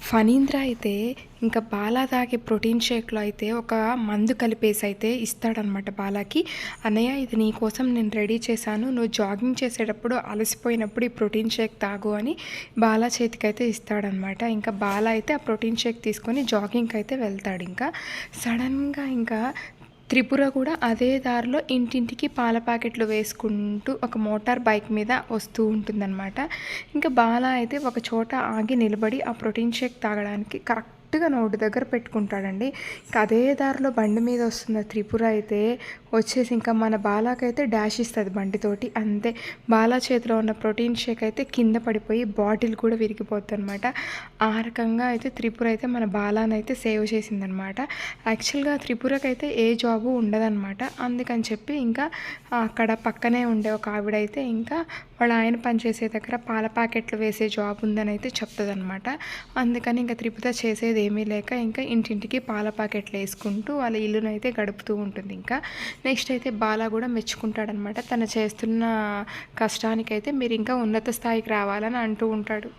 ఫణీంద్ర అయితే ఇంకా బాలా తాగే ప్రోటీన్ షేక్లో అయితే ఒక మందు కలిపేసి అయితే ఇస్తాడనమాట బాలాకి. అన్నయ్య ఇది నీ కోసం నేను రెడీ చేశాను, నువ్వు జాగింగ్ చేసేటప్పుడు అలసిపోయినప్పుడు ఈ ప్రోటీన్ షేక్ తాగు అని బాలా చేతికైతే ఇస్తాడనమాట. ఇంకా బాలా అయితే ఆ ప్రోటీన్ షేక్ తీసుకొని జాగింగ్కి అయితే వెళ్తాడు. ఇంకా సడన్గా ఇంకా త్రిపుర కూడా అదే దారిలో ఇంటింటికి పాల ప్యాకెట్లు వేసుకుంటూ ఒక మోటార్ బైక్ మీద వస్తూ ఉంటుందన్నమాట. ఇంకా బాల అయితే ఒక చోట ఆగి నిలబడి ఆ ప్రోటీన్ షేక్ తాగడానికి కరెక్ట్గా నోటి దగ్గర పెట్టుకుంటాడండి. ఇంకా అదే దారిలో బండి మీద వస్తున్న త్రిపుర అయితే వచ్చేసి ఇంకా మన బాలాకైతే డాష్ ఇస్తుంది బండితోటి. అంతే, బాలా చేతిలో ఉన్న ప్రోటీన్ షేక్ అయితే కింద పడిపోయి బాటిల్ కూడా విరిగిపోతుంది అనమాట. ఆ రకంగా అయితే త్రిపుర అయితే మన బాలానైతే సేవ్ చేసిందనమాట. యాక్చువల్గా త్రిపురకైతే ఏ జాబు ఉండదన్నమాట. అందుకని చెప్పి ఇంకా అక్కడ పక్కనే ఉండే ఒక ఆవిడైతే ఇంకా వాళ్ళ ఆయన పనిచేసే దగ్గర పాల ప్యాకెట్లు వేసే జాబ్ ఉందని అయితే చెప్తుంది అనమాట. అందుకని ఇంకా త్రిపుర చేసేది ఏమీ లేక ఇంకా ఇంటింటికి పాల ప్యాకెట్లు వేసుకుంటూ వాళ్ళ ఇల్లునైతే గడుపుతూ ఉంటుంది. ఇంకా నెక్స్ట్ అయితే బాలా కూడా మెచ్చుకుంటాడనమాట. తను చేస్తున్న కష్టానికైతే మీరు ఇంకా ఉన్నత స్థాయికి రావాలని అంటూ ఉంటాడు.